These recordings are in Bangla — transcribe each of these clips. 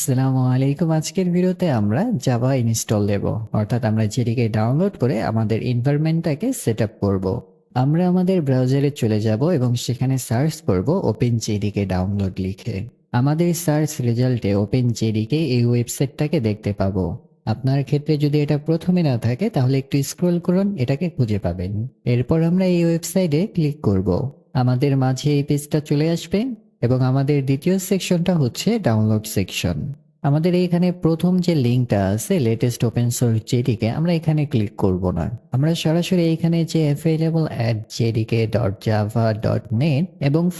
আসসালামু আলাইকুম। আজকের ভিডিওতে আমরা জাভা ইনস্টল দেব, অর্থাৎ আমরা জেডিকে ডাউনলোড করে আমাদের এনভায়রনমেন্টটাকে সেট আপ করব। আমরা আমাদের ব্রাউজারে চলে যাব এবং সেখানে সার্চ করব ওপেন জেডিকে ডাউনলোড লিখে। আমাদের সার্চ রেজাল্টে ওপেন জেডিকে এই ওয়েবসাইটটাকে দেখতে পাবো। আপনার ক্ষেত্রে যদি এটা প্রথমে না থাকে তাহলে একটু স্ক্রল করুন, এটাকে খুঁজে পাবেন। এরপর আমরা এই ওয়েবসাইটে ক্লিক করব। আমাদের মাঝে এই পেজটা চলে আসবে এবং আমাদের দ্বিতীয় সেকশনটা হচ্ছে ডাউনলোড সেকশন। আমাদের এইখানে প্রথম যে লিঙ্কটা আছে লেটেস্ট ওপেন সোর্স জেডিকে, আমরা এখানে ক্লিক করব না। আমরা সরাসরি এইখানে যে available@jdk.java.net এবং /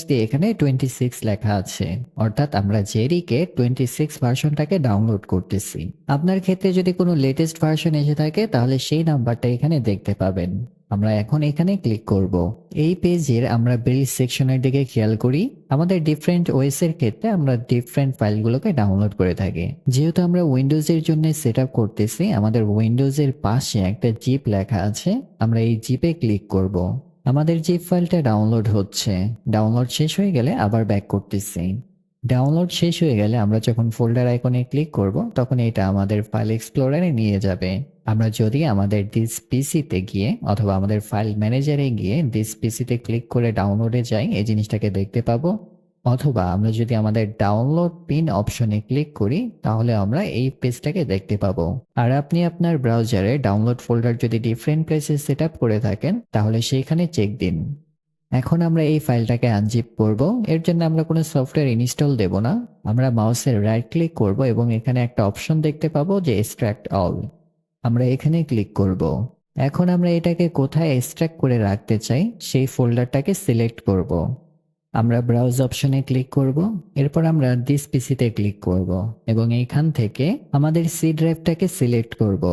দিয়ে এখানে 26 লেখা আছে, অর্থাৎ আমরা জেডিকে 26 ভার্সনটাকে ডাউনলোড করতেছি। আপনার ক্ষেত্রে যদি কোনো লেটেস্ট ভার্সন এসে থাকে তাহলে সেই নাম্বারটা এখানে দেখতে পাবেন। আমরা এখন এখানে ক্লিক করব। এই পেজের আমরা বেস সেকশনের দিকে খেয়াল করি। আমাদের ডিফারেন্ট ওএস এর ক্ষেত্রে আমরা ডিফারেন্ট ফাইলগুলোকে ডাউনলোড করে থাকি। যেহেতু আমরা উইন্ডোজের জন্য সেট আপ করতেছি, আমাদের উইন্ডোজের পাশে একটা জিপ লেখা আছে, আমরা এই জিপে ক্লিক করব। আমাদের জিপ ফাইলটা ডাউনলোড হচ্ছে। ডাউনলোড শেষ হয়ে গেলে আবার ব্যাক করতেছি। ডাউনলোড শেষ হয়ে গেলে আমরা যখন ফোল্ডার আইকনে ক্লিক করব তখন এটা আমাদের ফাইল এক্সপ্লোরারে নিয়ে যাবে। আমরা যদি আমাদের দিস পিসিতে গিয়ে অথবা আমাদের ফাইল ম্যানেজারে গিয়ে দিস পিসিতে ক্লিক করে ডাউনলোডে যাই, এই জিনিসটাকে দেখতে পাবো। অথবা আমরা যদি আমাদের ডাউনলোড পিন অপশনে ক্লিক করি তাহলে আমরা এই পেজটাকে দেখতে পাবো। আর আপনি আপনার ব্রাউজারে ডাউনলোড ফোল্ডার যদি ডিফারেন্ট প্লেসে সেট আপ করে থাকেন তাহলে সেইখানে চেক দিন। এখন আমরা এই ফাইলটাকে আনজিপ করব। এর জন্য আমরা কোনো সফটওয়্যার ইনস্টল দেব না। আমরা মাউসের রাইট ক্লিক করব এবং এখানে একটা অপশন দেখতে পাবো যে এক্সট্রাক্ট অল। আমরা এখানে ক্লিক করব। এখন আমরা এটাকে কোথায় এক্সট্রাক্ট করে রাখতে চাই সেই ফোল্ডারটাকে সিলেক্ট করব। আমরা ব্রাউজ অপশনে ক্লিক করব। এরপর আমরা দিস পিসিতে ক্লিক করব এবং এইখান থেকে আমাদের সি ড্রাইভটাকে সিলেক্ট করব।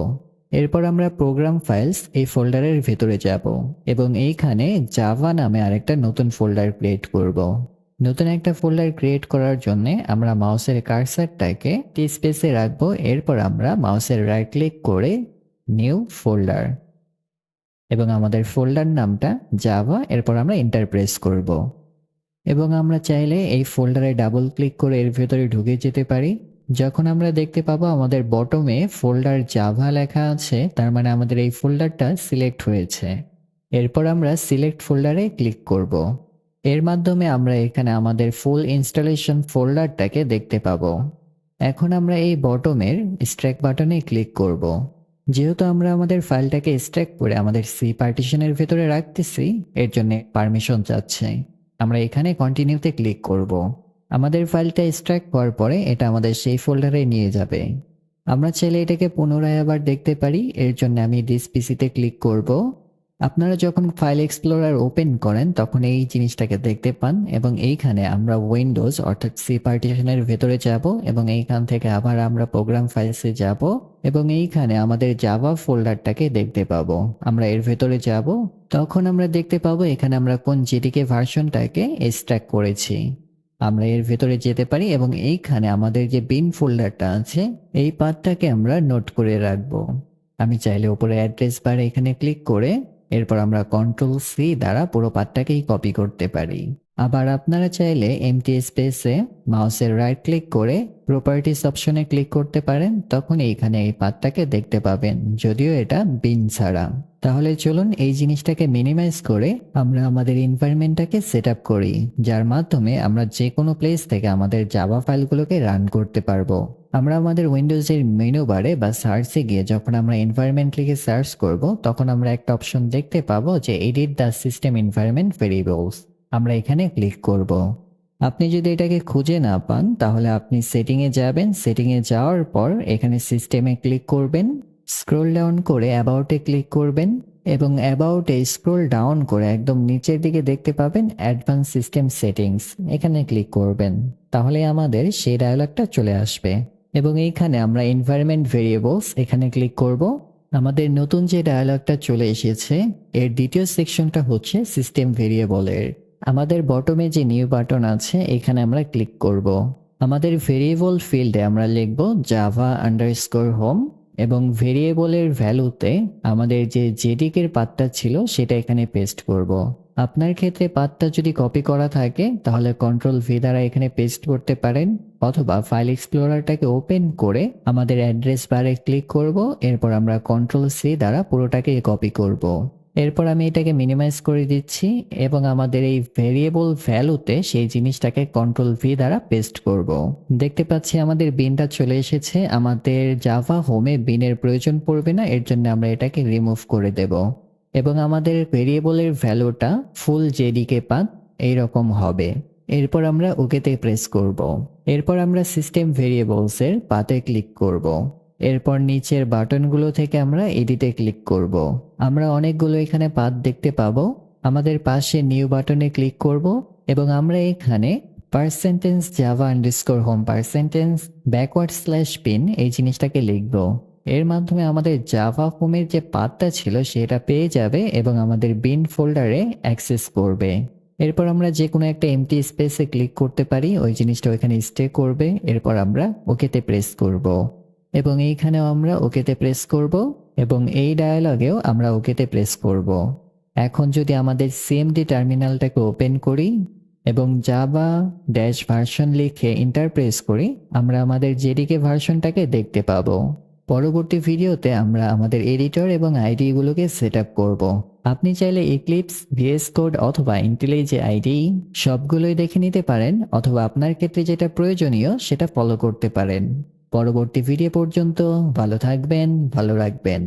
এরপর আমরা প্রোগ্রাম ফাইলস এই ফোল্ডারের ভেতরে যাব এবং এইখানে জাভা নামে আরেকটা নতুন ফোল্ডার ক্রিয়েট করব। নতুন একটা ফোল্ডার ক্রিয়েট করার জন্য আমরা মাউসের কার্সারটাকে টি স্পেসে রাখবো। এরপর আমরা মাউসের রাইট ক্লিক করে নিউ ফোল্ডার এবং আমাদের ফোল্ডার নামটা জাভা, এরপর আমরা এন্টার প্রেস করব। এবং আমরা চাইলে এই ফোল্ডারে ডাবল ক্লিক করে এর ভেতরে ঢুকে যেতে পারি। যখন আমরা দেখতে পাবো আমাদের বটমে ফোল্ডার জাভা লেখা আছে, তার মানে আমাদের এই ফোল্ডারটা সিলেক্ট হয়েছে। এরপর আমরা সিলেক্ট ফোল্ডারে ক্লিক করব। এর মাধ্যমে আমরা এখানে আমাদের ফুল ইনস্টলেশন ফোল্ডারটাকে দেখতে পাবো। এখন আমরা এই বটমের স্ট্র্যাক বাটনে ক্লিক করব। যেহেতু আমরা আমাদের ফাইলটাকে স্ট্র্যাক করে আমাদের সি পার্টিশনের ভেতরে রাখতেছি, এর জন্য পারমিশন চাচ্ছে। আমরা এখানে কন্টিনিউতে ক্লিক করব। আমাদের ফাইলটা এক্সট্রাক্ট হওয়ার পরে এটা আমাদের সেই ফোল্ডারে নিয়ে যাবে। আমরা চাইলে এটাকে পুনরায় আবার দেখতে পারি। এর জন্য আমি দিস পিসিতে ক্লিক করব। আপনারা যখন ফাইল এক্সপ্লোরার ওপেন করেন তখন এই জিনিসটাকে দেখতে পান এবং এইখানে আমরা উইন্ডোজ অর্থাৎ সি পার্টিশনের ভেতরে যাব এবং এইখান থেকে আবার আমরা প্রোগ্রাম ফাইলসে যাব এবং এইখানে আমাদের জাভা ফোল্ডারটাকে দেখতে পাবো। আমরা এর ভেতরে যাব, তখন আমরা দেখতে পাবো এখানে আমরা কোন জেডিকে ভার্সনটাকে এক্সট্রাক্ট করেছি। আমরা এর ভেতরে যেতে পারি এবং এইখানে আমাদের যে বিন ফোল্ডারটা আছে এই পাথটাকে আমরা নোট করে রাখবো। আমি চাইলে উপরে অ্যাড্রেস বারে এখানে ক্লিক করে এরপর আমরা Ctrl+C দ্বারা পুরো পাথটাকেই কপি করতে পারি। আবার আপনারা চাইলে এমটি স্পেসে মাউসের রাইট ক্লিক করে প্রপার্টিস অপশনে ক্লিক করতে পারেন, তখন এইখানে এই পাথটাকে দেখতে পাবেন, যদিও এটা বিন ছাড়া। তাহলে চলুন এই জিনিসটাকে মিনিমাইজ করে আমরা আমাদের এনভায়রনমেন্টটাকে সেট আপ করি, যার মাধ্যমে আমরা যে কোনো প্লেস থেকে আমাদের জাভা ফাইলগুলোকে রান করতে পারবো। আমরা আমাদের উইন্ডোজের মেনু বারে বা সার্চে গিয়ে যখন আমরা এনভায়রনমেন্ট লিখে সার্চ করব তখন আমরা একটা অপশন দেখতে পাবো যে edit the system environment variables. আমরা এখানে ক্লিক করব। আপনি যদি এটাকে খুঁজে না পান তাহলে আপনি সেটিংয়ে যাবেন। সেটিংয়ে যাওয়ার পর এখানে সিস্টেমে ক্লিক করবেন, স্ক্রল ডাউন করে অ্যাবাউটে ক্লিক করবেন এবং অ্যাবাউটে স্ক্রল ডাউন করে একদম নিচের দিকে দেখতে পাবেন অ্যাডভান্স সিস্টেম সেটিংস, এখানে ক্লিক করবেন। তাহলে আমাদের সেই ডায়ালগটা চলে আসবে এবং এইখানে আমরা এনভায়রনমেন্ট ভেরিয়েবলস এখানে ক্লিক করব। আমাদের নতুন যে ডায়ালগটা চলে এসেছে এর দ্বিতীয় সেকশনটা হচ্ছে সিস্টেম ভেরিয়েবলের। আমাদের বটমে যে নিউ বাটন আছে এখানে আমরা ক্লিক করব। আমাদের ভেরিয়েবল ফিল্ডে আমরা লিখব java_home এবং ভেরিয়েবলের ভ্যালুতে আমাদের যে জেডিকের পাথটা ছিল সেটা এখানে পেস্ট করব। আপনার ক্ষেত্রে পাথটা যদি কপি করা থাকে তাহলে কন্ট্রোল ভি দ্বারা এখানে পেস্ট করতে পারেন, অথবা ফাইল এক্সপ্লোরারটাকে ওপেন করে আমাদের অ্যাড্রেস বারে ক্লিক করব, এরপর আমরা কন্ট্রোল সি দ্বারা পুরোটাকে কপি করব। এরপর আমি এটাকে মিনিমাইজ করে দিচ্ছি এবং আমাদের এই ভেরিয়েবল ভ্যালুতে সেই জিনিসটাকে কন্ট্রোল ভি দ্বারা পেস্ট করব। দেখতে পাচ্ছি আমাদের বিনটা চলে এসেছে। আমাদের জাভা হোমে বিনের প্রয়োজন পড়বে না, এর জন্য আমরা এটাকে রিমুভ করে দেব এবং আমাদের ভেরিয়েবলের ভ্যালুটা ফুল জেডিকে পাথ এইরকম হবে। এরপর আমরা ওকেতে প্রেস করব। এরপর আমরা সিস্টেম ভেরিয়েবলসের পাতে ক্লিক করব। এরপর নিচের বাটনগুলো থেকে আমরা এডিটে ক্লিক করব। আমরা অনেকগুলো এখানে পাথ দেখতে পাবো। আমাদের পাশে নিউ বাটনে ক্লিক করব এবং আমরা এখানে percentage Java underscore home percentage backward slash pin এই জিনিসটাকে লিখব। এর মাধ্যমে আমাদের জাভা হোমের যে পাথটা ছিল সেটা পেয়ে যাবে এবং আমাদের বিন ফোল্ডারে অ্যাক্সেস করবে। এরপর আমরা যে কোনো একটা এমটি স্পেসে ক্লিক করতে পারি, ওই জিনিসটা ওইখানে স্টে করবে। এরপর আমরা ওকেতে প্রেস করব এবং এইখানেও আমরা ওকেতে প্রেস করব এবং এই ডায়ালগেও আমরা ওকেতে প্রেস করব। এখন যদি আমাদের সিএমডি টার্মিনালটাকে ওপেন করি এবং জাভা ড্যাশ ভার্সন লিখে এন্টার প্রেস করি, আমরা আমাদের জেডিকে ভার্সনটাকে দেখতে পাবো। পরবর্তী ভিডিওতে আমরা আমাদের এডিটর এবং আইডি গুলোকে সেট আপ করবো। আপনি চাইলে এক্লিপস, ভিএস কোড অথবা ইন্টেলের যে আইডি সবগুলোই দেখে নিতে পারেন, অথবা আপনার ক্ষেত্রে যেটা প্রয়োজনীয় সেটা ফলো করতে পারেন। পরবর্তী ভিডিও পর্যন্ত ভালো থাকবেন, ভালো রাখবেন।